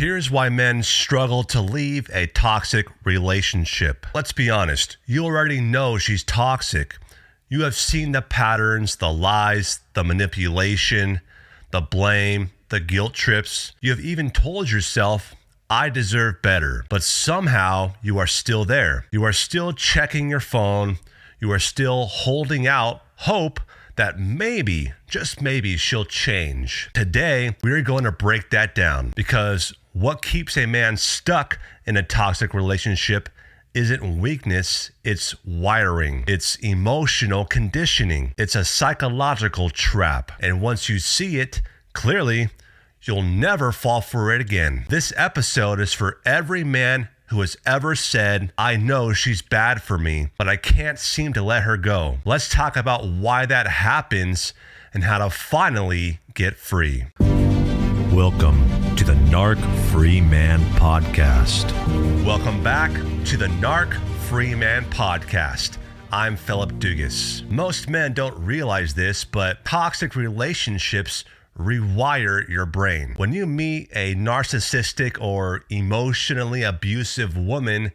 Here's why men struggle to leave a toxic relationship. Let's be honest, you already know she's toxic. You have seen the patterns, the lies, the manipulation, the blame, the guilt trips. You have even told yourself, I deserve better. But somehow you are still there. You are still checking your phone. You are still holding out hope that maybe, just maybe, she'll change. Today, we're going to break that down because what keeps a man stuck in a toxic relationship isn't weakness, it's wiring. It's emotional conditioning. It's a psychological trap. And once you see it clearly, you'll never fall for it again. This episode is for every man who has ever said, I know she's bad for me, but I can't seem to let her go. Let's talk about why that happens and how to finally get free. Welcome to the Narc Free Man Podcast. Welcome back to the Narc Free Man Podcast. I'm Phillip Dugas. Most men don't realize this, but toxic relationships rewire your brain. When you meet a narcissistic or emotionally abusive woman,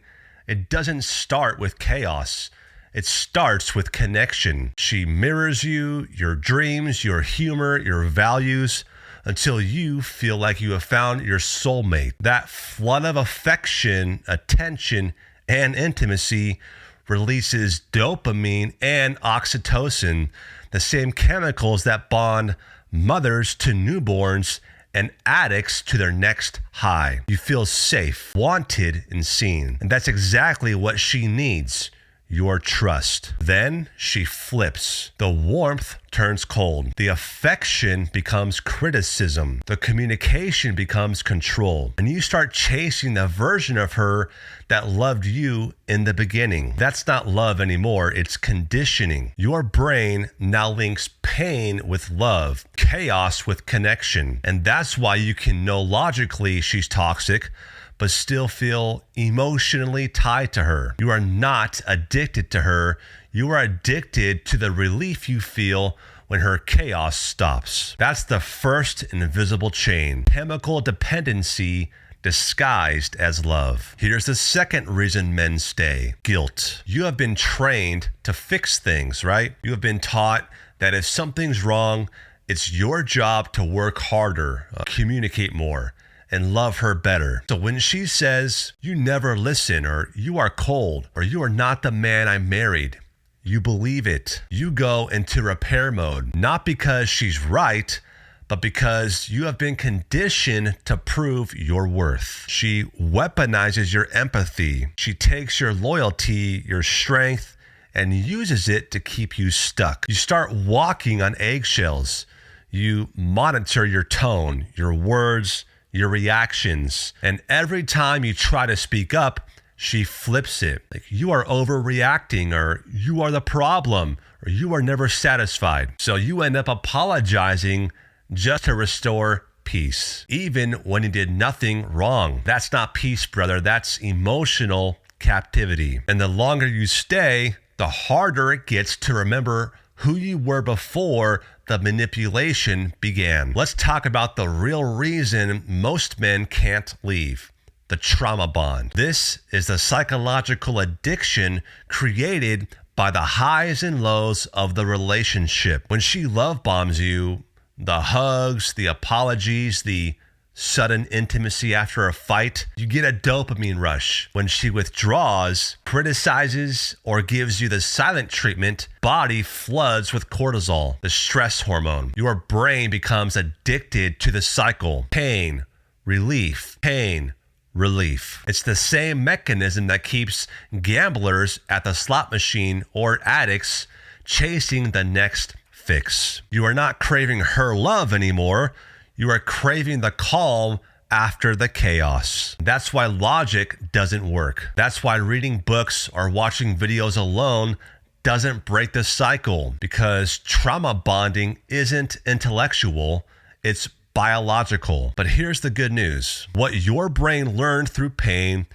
it doesn't start with chaos. It starts with connection. She mirrors you, your dreams, your humor, your values, until you feel like you have found your soulmate. That flood of affection, attention, and intimacy releases dopamine and oxytocin, the same chemicals that bond mothers to newborns and addicts to their next high. You feel safe, wanted, and seen. And that's exactly what she needs. Your trust. Then she flips. The warmth turns cold. The affection becomes criticism. The communication becomes control. And you start chasing the version of her that loved you in the beginning. That's not love anymore. It's conditioning. Your brain now links pain with love, chaos with connection. And that's why you can know logically she's toxic, but still feel emotionally tied to her. You are not addicted to her. You are addicted to the relief you feel when her chaos stops. That's the first invisible chain. Chemical dependency disguised as love. Here's the second reason men stay. Guilt. You have been trained to fix things, right? You have been taught that if something's wrong, it's your job to work harder, communicate more, and love her better. So when she says, you never listen, or you are cold, or you are not the man I married, you believe it. You go into repair mode, not because she's right, but because you have been conditioned to prove your worth. She weaponizes your empathy. She takes your loyalty, your strength, and uses it to keep you stuck. You start walking on eggshells. You monitor your tone, your words, your reactions. And every time you try to speak up, she flips it. Like you are overreacting, or you are the problem, or you are never satisfied. So you end up apologizing just to restore peace, even when you did nothing wrong. That's not peace, brother. That's emotional captivity. And the longer you stay, the harder it gets to remember who you were before the manipulation began. Let's talk about the real reason most men can't leave: the trauma bond. This is the psychological addiction created by the highs and lows of the relationship. When she love bombs you, the hugs, the apologies, the sudden intimacy after a fight, you get a dopamine rush. When she withdraws, criticizes, or gives you the silent treatment, body floods with cortisol, the stress hormone. Your brain becomes addicted to the cycle. Pain, relief, pain, relief. It's the same mechanism that keeps gamblers at the slot machine or addicts chasing the next fix. You are not craving her love anymore. You are craving the calm after the chaos. That's why logic doesn't work. That's why reading books or watching videos alone doesn't break the cycle, because trauma bonding isn't intellectual, it's biological. But here's the good news. What your brain learned through pain,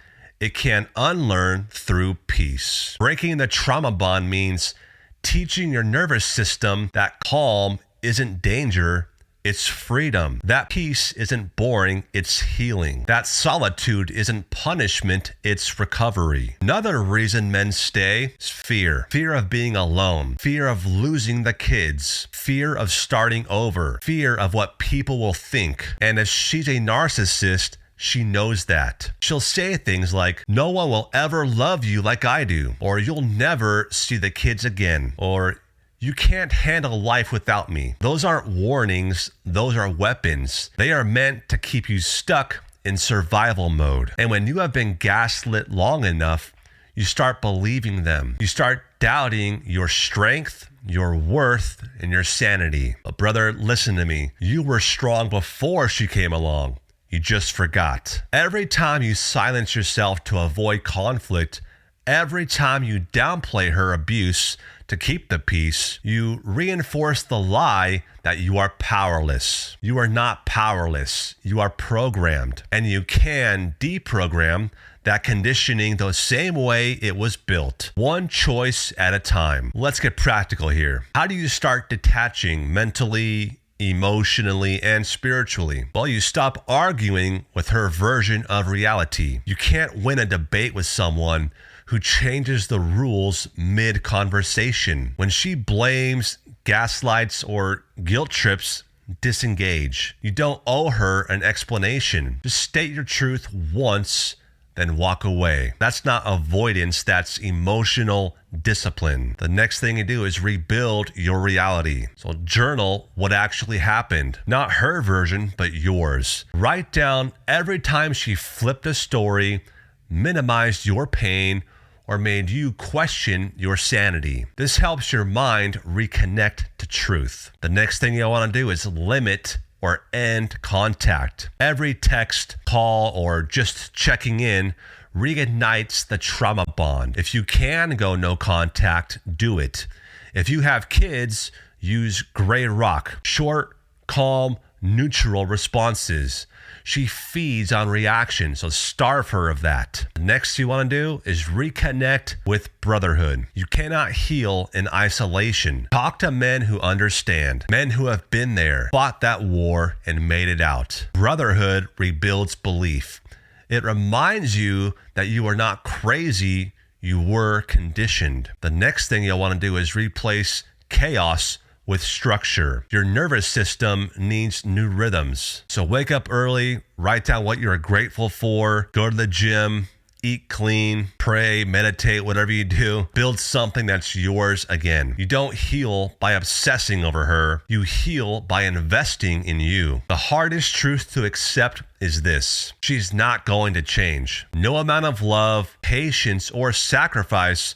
it can unlearn through peace. Breaking the trauma bond means teaching your nervous system that calm isn't danger, it's freedom. That peace isn't boring, it's healing. That solitude isn't punishment, it's recovery. Another reason men stay is fear. Fear of being alone. Fear of losing the kids. Fear of starting over. Fear of what people will think. And if she's a narcissist, she knows that. She'll say things like, no one will ever love you like I do, or you'll never see the kids again, or you can't handle life without me. Those aren't warnings, those are weapons. They are meant to keep you stuck in survival mode. And when you have been gaslit long enough, you start believing them. You start doubting your strength, your worth, and your sanity. But brother, listen to me. You were strong before she came along. You just forgot. Every time you silence yourself to avoid conflict, every time you downplay her abuse to keep the peace, you reinforce the lie that you are powerless. You are not powerless. You are programmed. And you can deprogram that conditioning the same way it was built, one choice at a time. Let's get practical here. How do you start detaching mentally, emotionally, and spiritually? Well, you stop arguing with her version of reality. You can't win a debate with someone who changes the rules mid-conversation. When she blames, gaslights, or guilt trips, disengage. You don't owe her an explanation. Just state your truth once, then walk away. That's not avoidance, that's emotional discipline. The next thing you do is rebuild your reality. So journal what actually happened. Not her version, but yours. Write down every time she flipped a story, minimized your pain, or made you question your sanity. This helps your mind reconnect to truth. The next thing you'll want to do is limit or end contact. Every text, call, or just checking in reignites the trauma bond. If you can go no contact, do it. If you have kids, use gray rock. Short, calm, neutral responses. She feeds on reaction, so starve her of that. Next you want to do is reconnect with brotherhood. You cannot heal in isolation. Talk to men who understand, men who have been there, fought that war, and made it out. Brotherhood rebuilds belief. It reminds you that you are not crazy, you were conditioned. The next thing you'll want to do is replace chaos with structure. Your nervous system needs new rhythms. So wake up early, write down what you're grateful for, go to the gym, eat clean, pray, meditate, whatever you do. Build something that's yours again. You don't heal by obsessing over her. You heal by investing in you. The hardest truth to accept is this: she's not going to change. No amount of love, patience, or sacrifice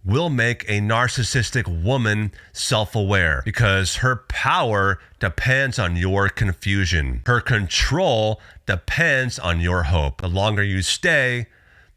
will make a narcissistic woman self-aware, because her power depends on your confusion. Her control depends on your hope. The longer you stay,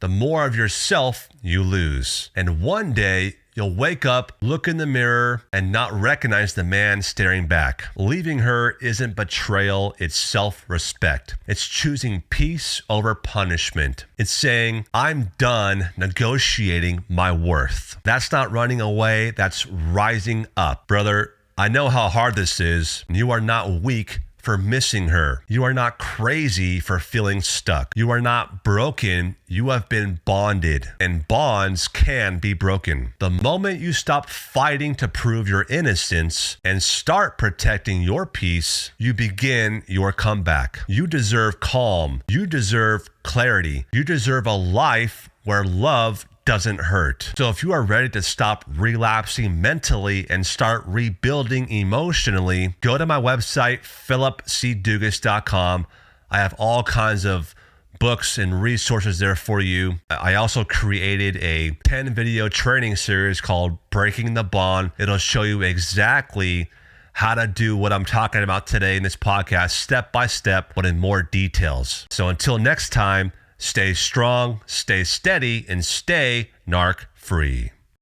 the more of yourself you lose. And one day, you'll wake up, look in the mirror, and not recognize the man staring back. Leaving her isn't betrayal, it's self-respect. It's choosing peace over punishment. It's saying, I'm done negotiating my worth. That's not running away, that's rising up. Brother, I know how hard this is. You are not weak for missing her. You are not crazy for feeling stuck. You are not broken. You have been bonded, and bonds can be broken. The moment you stop fighting to prove your innocence and start protecting your peace, you begin your comeback. You deserve calm. You deserve clarity. You deserve a life where love doesn't hurt. So if you are ready to stop relapsing mentally and start rebuilding emotionally, go to my website, phillipcdugas.com. I have all kinds of books and resources there for you. I also created a 10-video training series called Breaking the Bond. It'll show you exactly how to do what I'm talking about today in this podcast, step by step, but in more details. So until next time, stay strong, stay steady, and stay narc free.